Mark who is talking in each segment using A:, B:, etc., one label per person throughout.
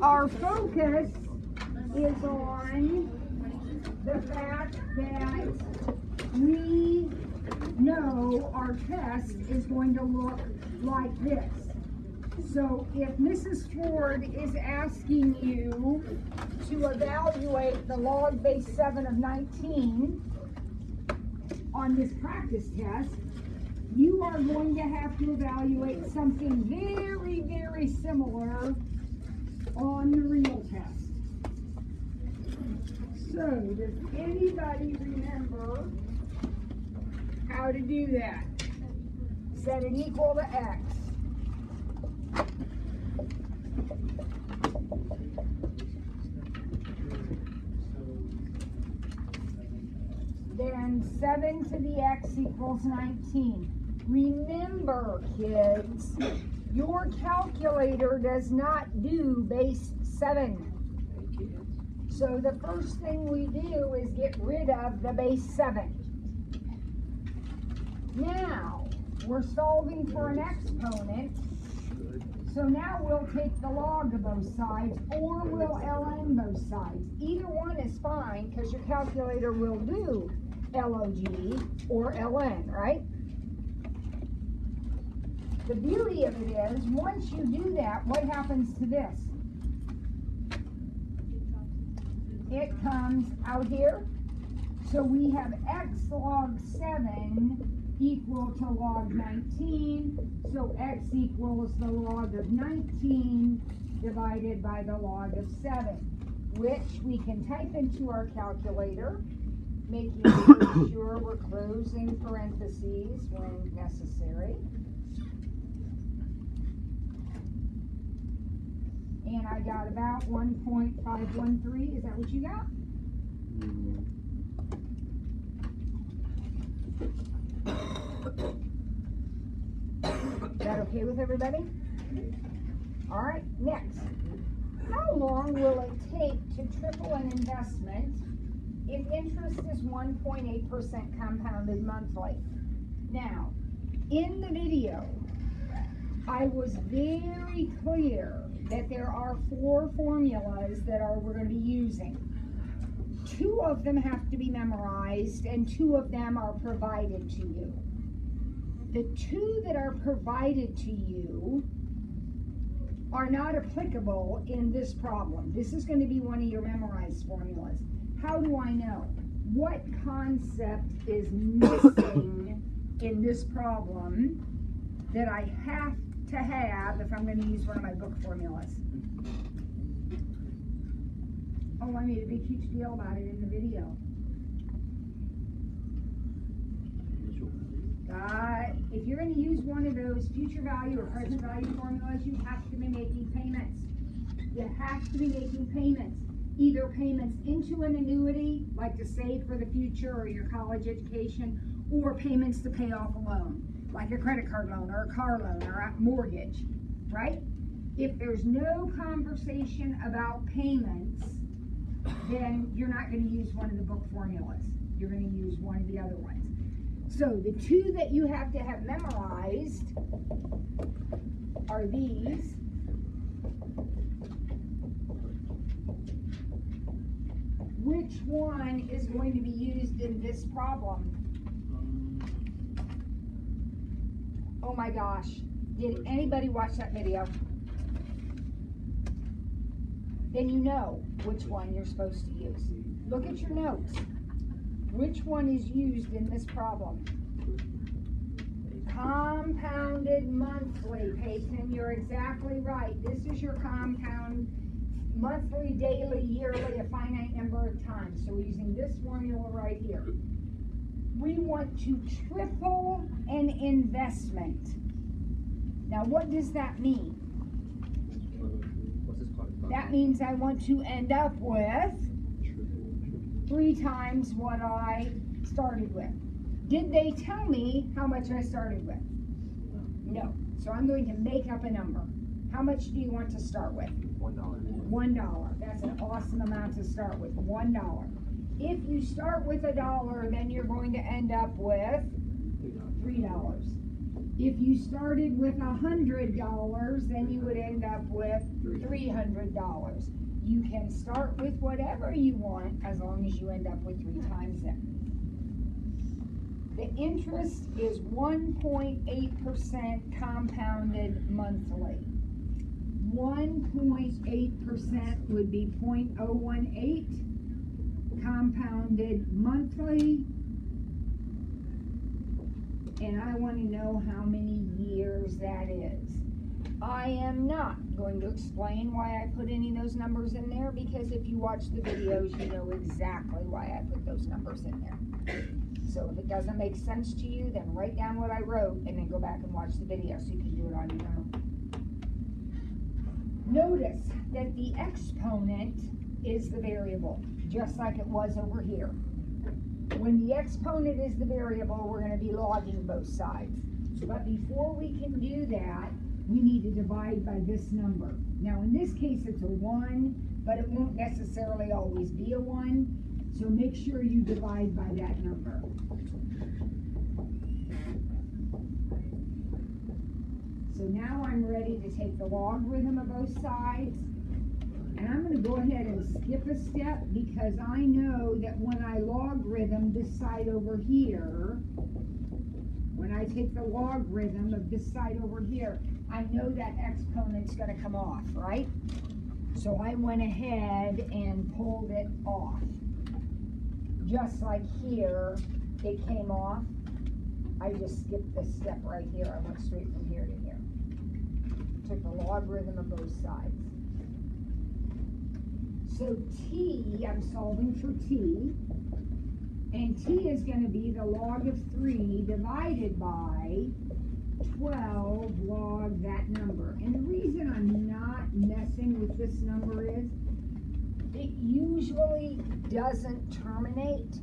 A: our focus is on the fact that we know our test is going to look like this. So if Mrs. Ford is asking you to evaluate the log base 7 of 19 on this practice test, you are going to have to evaluate something very, very similar on the real test. So, does anybody remember how to do that? Set it equal to x. Then 7 to the x equals 19. Remember, kids, your calculator does not do base 7. So the first thing we do is get rid of the base 7. Now, we're solving for an exponent. So now we'll take the log of both sides, or we'll ln both sides. Either one is fine, because your calculator will do log or ln, right? The beauty of it is, once you do that, what happens to this? It comes out here. So we have x log 7 equal to log 19. So x equals the log of 19 divided by the log of 7, which we can type into our calculator, making sure we're closing parentheses when necessary. And I got about 1.513. Is that what you got? Is that okay with everybody? All right, next. How long will it take to triple an investment if interest is 1.8% compounded monthly? Now, in the video, I was very clear that there are 4 formulas that we're going to be using. 2 of them have to be memorized, and 2 of them are provided to you. The 2 that are provided to you are not applicable in this problem. This is going to be one of your memorized formulas. How do I know? What concept is missing in this problem that I have to have if I'm going to use one of my book formulas? Oh, I made a big huge deal about it in the video. If you're going to use one of those future value or present value formulas, you have to be making payments. You have to be making payments. Either payments into an annuity, like to save for the future or your college education, or payments to pay off a loan, like a credit card loan or a car loan or a mortgage, right? If there's no conversation about payments, then you're not going to use one of the book formulas. You're going to use one of the other ones. So the 2 that you have to have memorized are these. Which one is going to be used in this problem? Oh my gosh, did anybody watch that video? Then you know which one you're supposed to use. Look at your notes. Which one is used in this problem? Compounded monthly, Peyton, you're exactly right. This is your compound monthly, daily, yearly, a finite number of times. So we're using this formula right here. We want to triple an investment. Now what does that mean? That means I want to end up with 3 times what I started with. Did they tell me how much I started with? No. So I'm going to make up a number. How much do you want to start with? $1. $1. That's an awesome amount to start with. $1. If you start with $1, then you're going to end up with $3. If you started with $100, then you would end up with $300. You can start with whatever you want as long as you end up with 3 times it. The interest is 1.8% compounded monthly. 1.8% would be 0.018 compounded monthly. And I want to know how many years that is. I am not going to explain why I put any of those numbers in there, because if you watch the videos, you know exactly why I put those numbers in there. So if it doesn't make sense to you, then write down what I wrote and then go back and watch the video so you can do it on your own. Notice that the exponent is the variable, just like it was over here. When the exponent is the variable, we're going to be logging both sides. But before we can do that, we need to divide by this number. Now in this case it's a 1, but it won't necessarily always be a 1. So make sure you divide by that number. So now I'm ready to take the logarithm of both sides. And I'm going to go ahead and skip a step, because I know that when I logarithm this side over here, when I take the logarithm of this side over here, I know that exponent's going to come off, right? So I went ahead and pulled it off. Just like here, it came off. I just skipped this step right here. I went straight from here to here. Took the logarithm of both sides. So t, I'm solving for t, and t is going to be the log of 3 divided by 12 log that number. And the reason I'm not messing with this number is it usually doesn't terminate.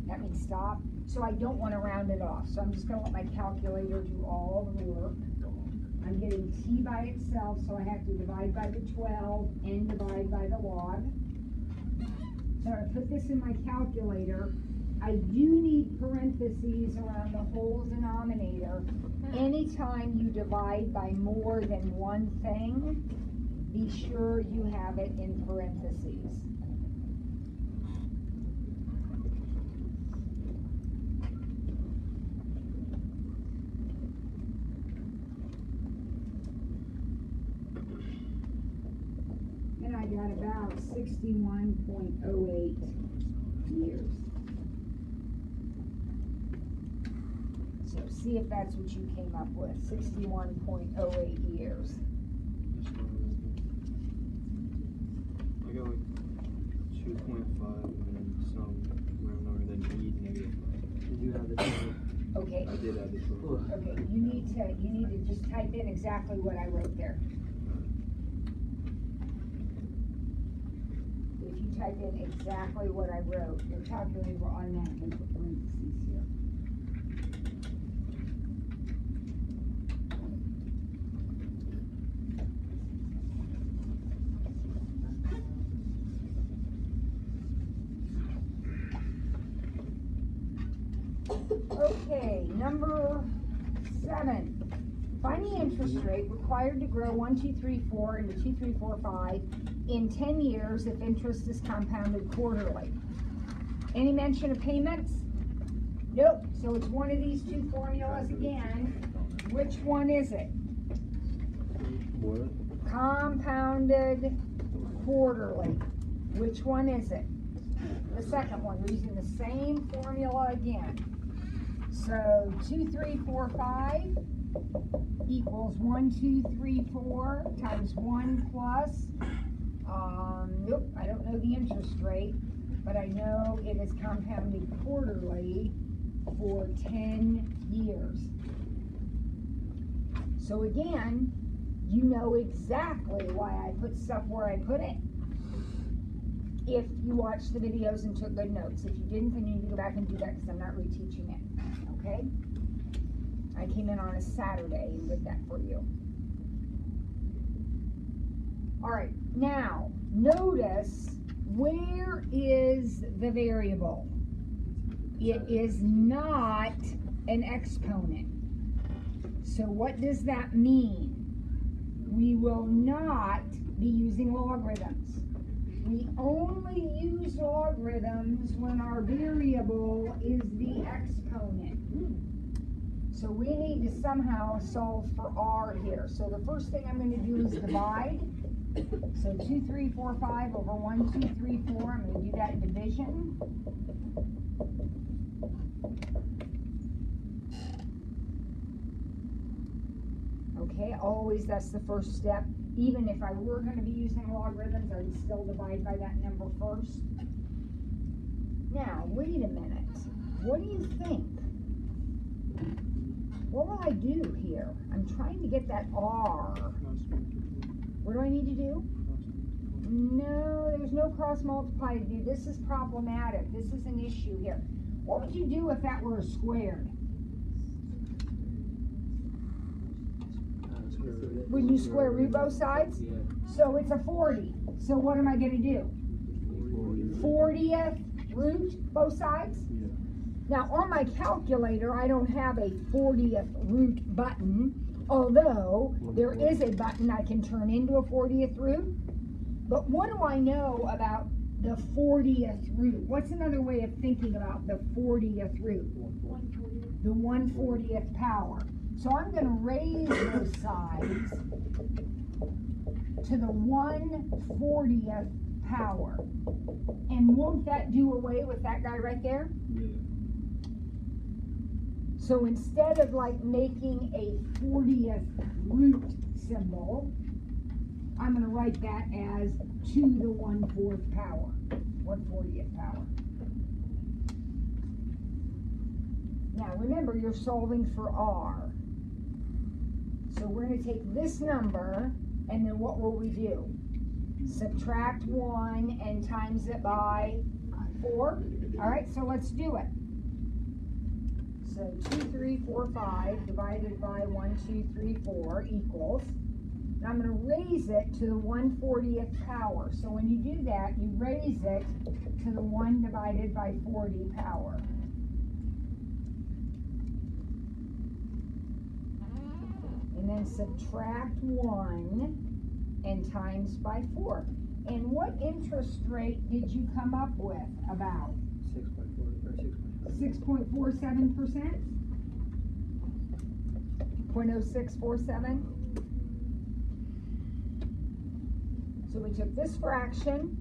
A: That means stop. So I don't want to round it off. So I'm just going to let my calculator do all the work. I'm getting t by itself, so I have to divide by the 12 and divide by the log. So I put this in my calculator. I do need parentheses around the whole denominator. Anytime you divide by more than one thing, be sure you have it in parentheses. And I got about 61.08 years. So see if that's what you came up with, 61.08 years.
B: I got like 2.5 and then some round number, then -5. Did you have the 12?
A: Okay.
B: I did add the 12.
A: Okay, you need to just type in exactly what I wrote there. If you type in exactly what I wrote, your calculator will automatically put parentheses here. Okay, number 7. Find the interest rate required to grow 1, 2, 3, 4 into 2, 3, 4, 5 in 10 years if interest is compounded quarterly. Any mention of payments? Nope. So it's one of these two formulas again. Which one is it?
B: What?
A: Compounded quarterly. Which one is it? The second one. We're using the same formula again. So 2, 3, 4, 5 equals 1, 2, 3, 4 times 1 plus, nope, I don't know the interest rate, but I know it is compounded quarterly for 10 years. So again, you know exactly why I put stuff where I put it. If you watched the videos and took good notes. If you didn't, then you need to go back and do that because I'm not reteaching it. Okay? I came in on a Saturday and did that for you. Alright, now, notice, where is the variable? It is not an exponent. So what does that mean? We will not be using logarithms. We only use logarithms when our variable is the exponent. So we need to somehow solve for r here. So the first thing I'm going to do is divide. So 2, 3, 4, 5 over 1, 2, 3, 4. I'm going to do that division. Okay, always that's the first step. Even if I were going to be using logarithms, I would still divide by that number first. Now, wait a minute. What do you think? What will I do here? I'm trying to get that r. What do I need to do? No, there's no cross multiply to do. This is problematic. This is an issue here. What would you do if that were squared? Would you square root both sides?
B: Yeah.
A: So it's a 40. So what am I going to do? 40th root both sides?
B: Yeah.
A: Now on my calculator, I don't have a 40th root button, although there is a button I can turn into a 40th root. But what do I know about the 40th root? What's another way of thinking about the 40th root? The 1/40th power. So I'm going to raise those sides to the 1/40th power. And won't that do away with that guy right there?
B: Yeah.
A: So instead of like making a 40th root symbol, I'm going to write that as to the 1/4 power, 1/40th power. Now remember, you're solving for r. So we're going to take this number, and then what will we do? Subtract 1 and times it by 4. All right, so let's do it. So 2, 3, 4, 5 divided by 1, 2, 3, 4 equals. Now I'm going to raise it to the 1/40th power. So when you do that, you raise it to the 1 divided by 40 power. And then subtract 1 and times by 4. And what interest rate did you come up with about? 6.47%? 0.0647? So we took this fraction,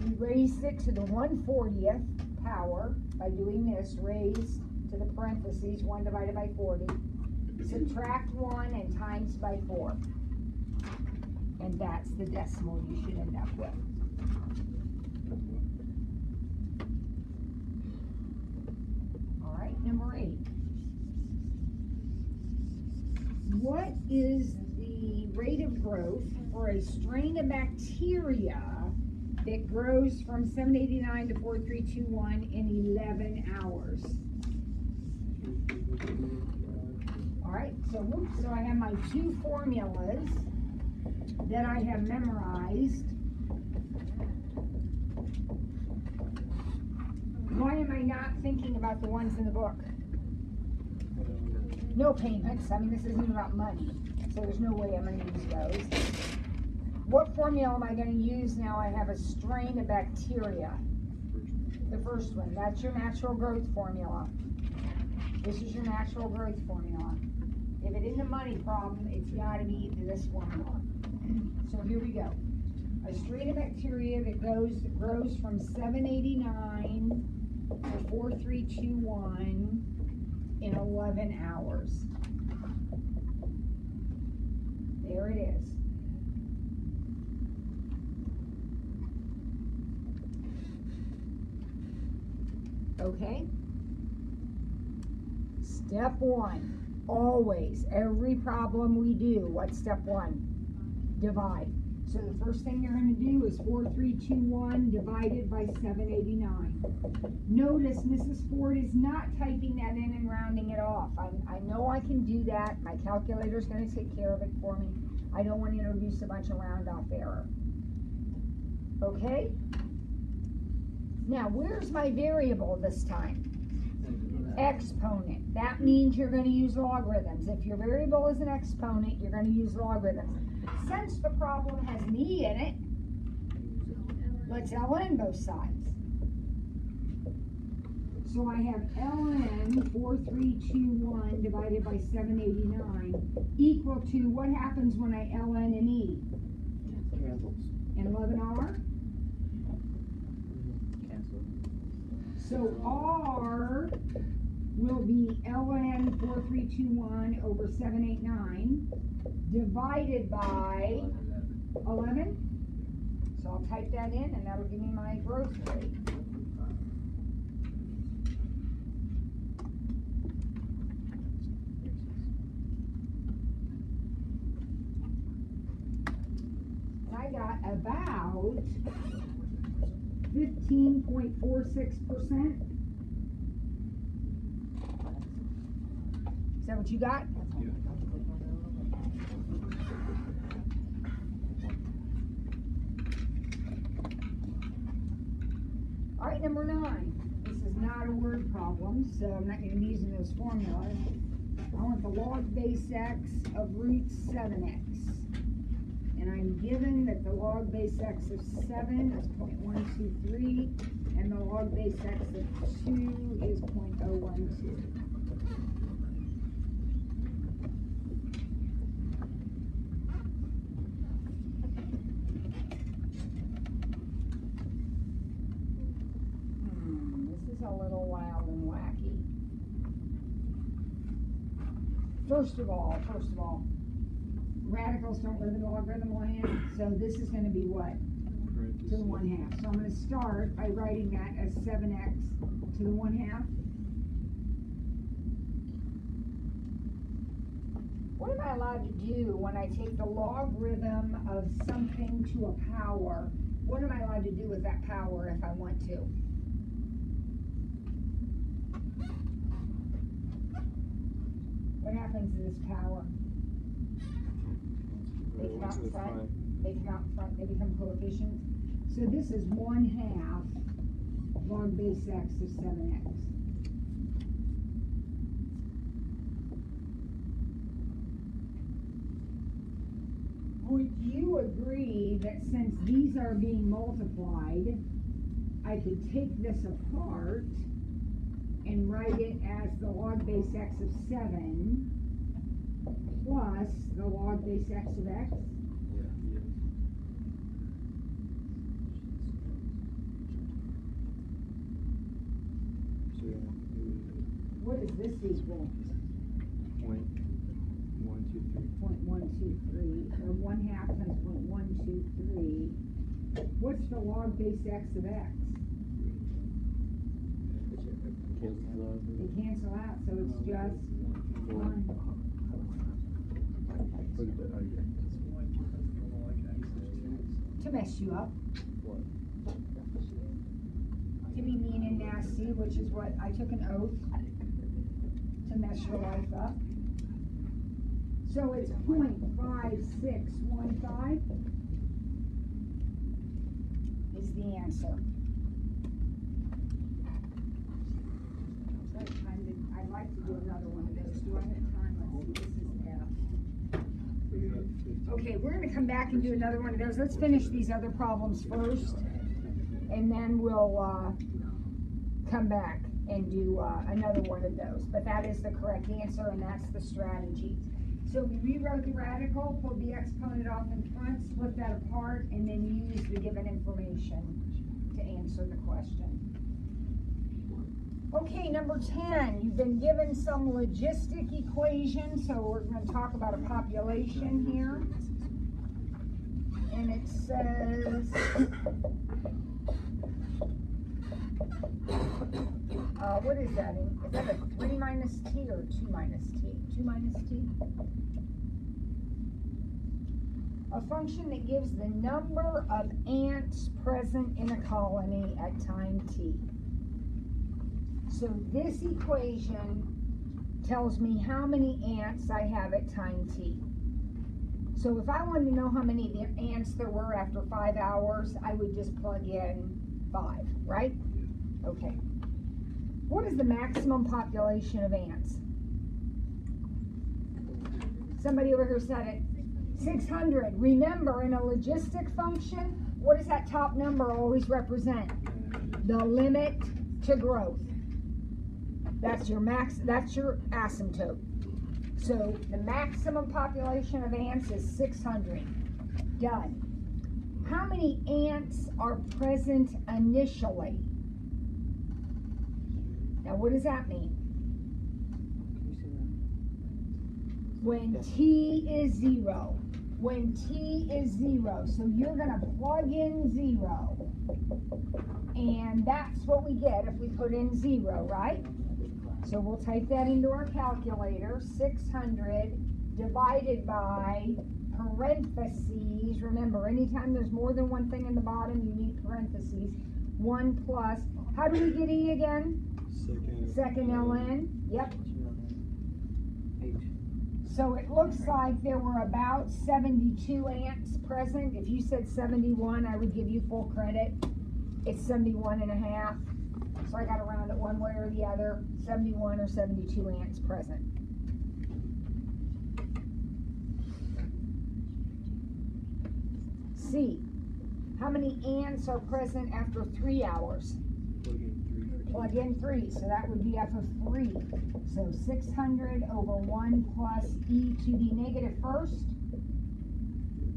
A: we raised it to the 1/40th power by doing this, raised to the parentheses, 1 divided by 40. Subtract 1 and times by 4. And that's the decimal you should end up with. All right, number 8. What is the rate of growth for a strain of bacteria that grows from 789 to 4321 in 11 hours? All right, so I have my two formulas that I have memorized. Why am I not thinking about the ones in the book? No payments. I mean, this isn't about money, so there's no way I'm going to use those. What formula am I going to use now? I have a strain of bacteria. The first one. That's your natural growth formula. This is your natural growth formula. If it isn't a money problem, it's got to be this formula. So here we go. A strain of bacteria that grows from 789 to 4321 in 11 hours. There it is. Okay? Step 1. Always, every problem we do, what's step 1? Divide. So the first thing you're going to do is 4321 divided by 789. Notice Mrs. Ford is not typing that in and rounding it off. I know I can do that. My calculator's going to take care of it for me. I don't want to introduce a bunch of round off error. Okay? Now, where's my variable this time? Exponent. That means you're going to use logarithms. If your variable is an exponent, you're going to use logarithms. Since the problem has an e in it, let's ln both sides. So I have ln 4321 divided by 789 equal to, what happens when I ln an e?
B: Cancels.
A: And 11r?
B: Cancel.
A: So r will be ln 4321 over 789 divided by 11. So I'll type that in and that'll give me my growth rate. And I got about 15.46%. Is that what you got?
B: Yeah.
A: All right, number 9. This is not a word problem, so I'm not going to be using those formulas. I want the log base x of root 7x. And I'm given that the log base x of 7 is 0.123, and the log base x of 2 is 0.012. This is a little wild and wacky. First of all, radicals don't live in logarithm land, so this is going to be what? To the 1/2. So I'm going to start by writing that as 7x to the 1/2. What am I allowed to do when I take the logarithm of something to a power? What am I allowed to do with that power if I want to? What happens to this power? They come out front, they become coefficients. So this is 1/2 log base x of 7x. Would you agree that since these are being multiplied, I could take this apart and write it as the log base x of 7 plus the log base x of x?
B: Yeah. So
A: What is this equal?
B: 0.123.
A: 0.123, or 1/2 times 0.123. What's the log base x of x? They cancel out, so it's just 1. To mess you up. To be mean and nasty, which is what I took an oath to mess your life up. So it's 0.5615 is the answer. I'd like to do another one of those. Do I have time? Let's see, this is F. Okay, we're going to come back and do another one of those. Let's finish these other problems first, and then we'll come back and do another one of those. But that is the correct answer, and that's the strategy. So we rewrote the radical, pulled the exponent off in front, split that apart, and then use the given information to answer the question. Okay, number 10, you've been given some logistic equation, so we're going to talk about a population here. And it says, what is that? Is that a 3 minus t or 2 minus t? 2 minus t? A function that gives the number of ants present in a colony at time t. So this equation tells me how many ants I have at time t. So if I wanted to know how many ants there were after 5 hours, I would just plug in 5, right? Okay. What is the maximum population of ants? Somebody over here said it. 600. Remember, in a logistic function, what does that top number always represent? The limit to growth. That's your asymptote. So the maximum population of ants is 600. Done. How many ants are present initially? Now what does that mean? When t is 0. When t is 0. So you're going to plug in 0. And that's what we get if we put in 0, right? So we'll type that into our calculator. 600 divided by parentheses. Remember, anytime there's more than one thing in the bottom, you need parentheses. 1 plus, how do we get E again? Second ln. Yep. So it looks like there were about 72 ants present. If you said 71, I would give you full credit. It's 71 and a half. So I got to round it one way or the other. 71 or 72 ants present. C. How many ants are present after 3 hours? Plug in 3. So that would be f of 3. So 600 over 1 plus e to the negative first.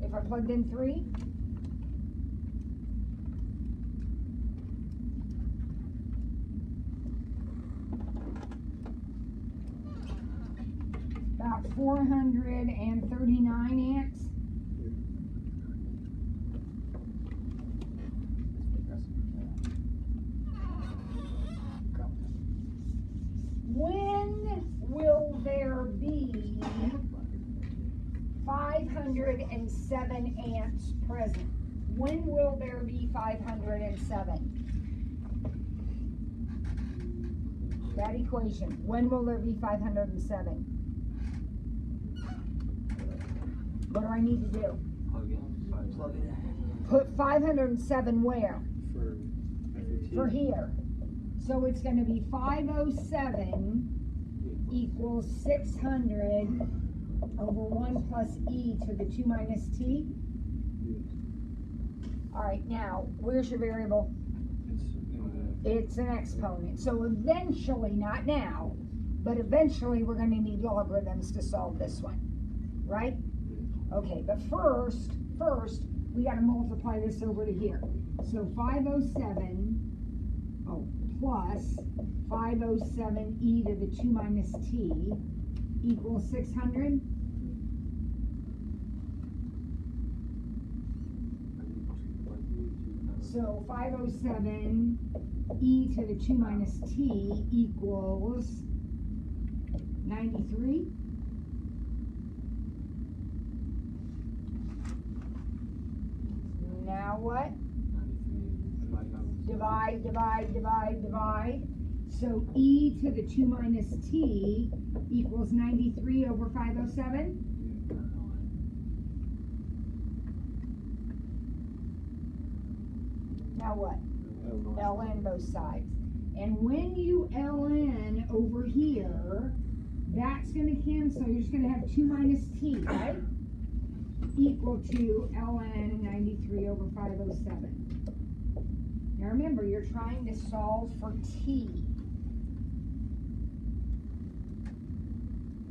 A: If I plugged in 3. About 439 ants. When will there be 507 ants present? When will there be 507? That equation. When will there be 507? What do I need to do?
B: Plug in.
A: Put 507 where? For here. So it's going to be 507 equals 600 over 1 plus e to the 2 minus t. All right, now, where's your variable? It's an exponent. So eventually, not now, but eventually we're going to need logarithms to solve this one, right? Okay, but first, we got to multiply this over to here. So 507, plus 507 e to the 2 minus t equals 600. So 507 e to the 2 minus t equals 93. Now what? Divide. So e to the 2 minus t equals 93 over 507. Now what? ln both sides. And when you ln over here, that's going to cancel. You're just going to have 2 minus t, right? Equal to ln 93 over 507. Now remember, you're trying to solve for t.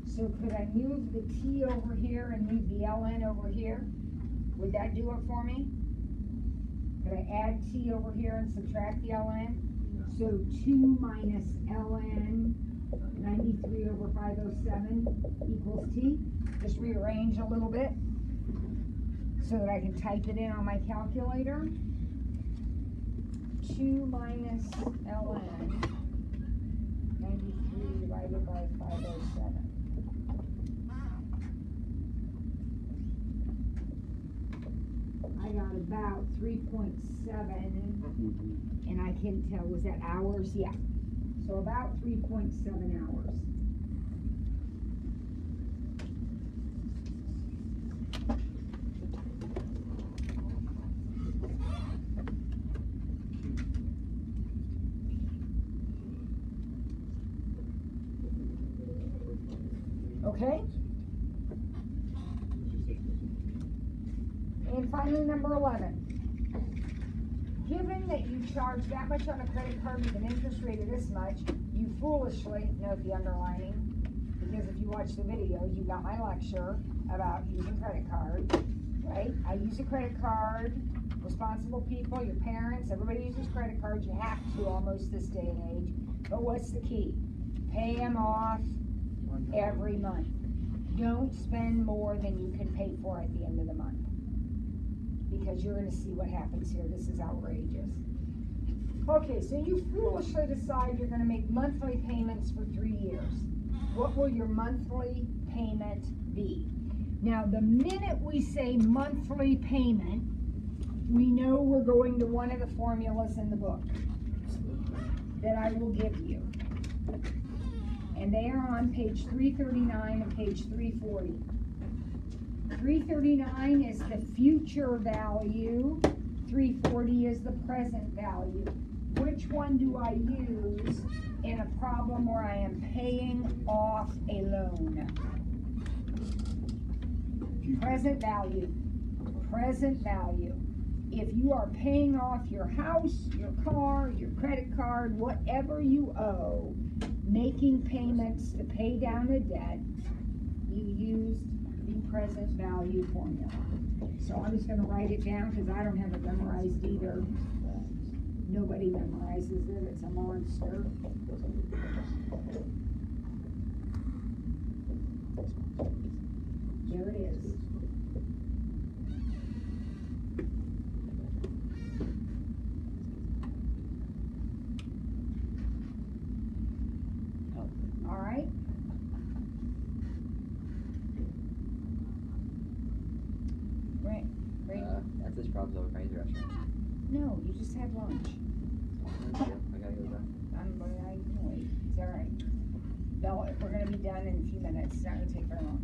A: So could I move the t over here and move the ln over here? Would that do it for me? Could I add t over here and subtract the ln? So 2 minus ln 93 over 507 equals t. Just rearrange a little bit so that I can type it in on my calculator. 2 minus ln 93 divided by 507. I got about 3.7, and I can tell, was that hours? Yeah. So about 3.7 hours. Okay? And finally, number 11. Given that you charge that much on a credit card with an interest rate of this much, you foolishly, note the underlining, because if you watch the video, you got my lecture about using credit cards, right? I use a credit card. Responsible people, your parents, everybody uses credit cards. You have to almost this day and age. But what's the key? Pay them off every month. Don't spend more than you can pay for at the end of the month. Because you're going to see what happens here. This is outrageous. Okay, so you foolishly decide you're going to make monthly payments for 3 years. What will your monthly payment be? Now, the minute we say monthly payment, we know we're going to one of the formulas in the book that I will give you. And they are on page 339 and page 340. 339 is the future value. 340 is the present value. Which one do I use in a problem where I am paying off a loan? Present value. Present value. If you are paying off your house, your car, your credit card, whatever you owe, making payments to pay down a debt, you used the present value formula. So I'm just going to write it down because I don't have it memorized either. Nobody memorizes it. It's a monster. There it is. All right. Right.
C: That's this problem's over. Can I use the restroom?
A: No, you just had lunch.
C: I gotta go back.
A: I can wait. It's all right. We're going to be done in a few minutes. It's not going to take very long.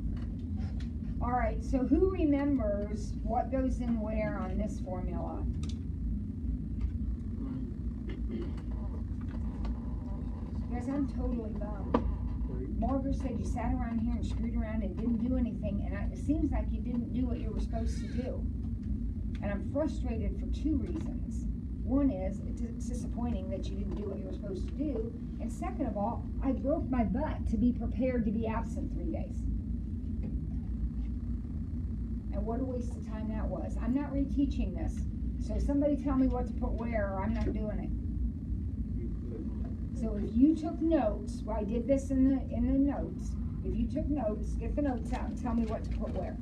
A: All right. So who remembers what goes in where on this formula? Guys, I'm totally bummed. Margaret said you sat around here and screwed around and didn't do anything, and it seems like you didn't do what you were supposed to do. And I'm frustrated for 2 reasons. One is, it's disappointing that you didn't do what you were supposed to do, and second of all, I broke my butt to be prepared to be absent 3 days. And what a waste of time that was. I'm not reteaching this, so somebody tell me what to put where, or I'm not doing it. So if you took notes, well, I did this in the notes. If you took notes, get the notes out and tell me what to put where.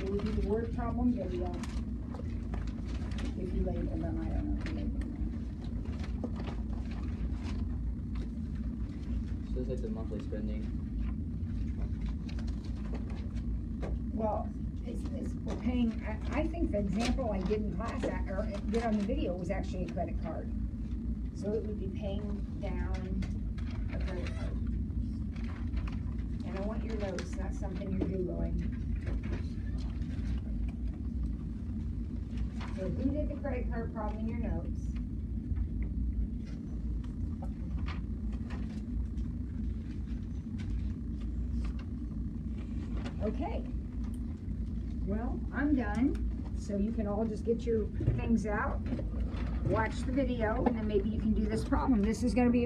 A: It would be the word problem video. If you label them, I don't know if you label them.
C: So it's like the monthly spending.
A: Well, we're paying, I think the example I did in class, or did on the video, was actually a credit card. So it would be paying down a credit card. And I want your notes, not something you're Googling. So who did the credit card problem in your notes? Okay. Well, I'm done, so you can all just get your things out, watch the video, and then maybe you can do this problem. This is going to be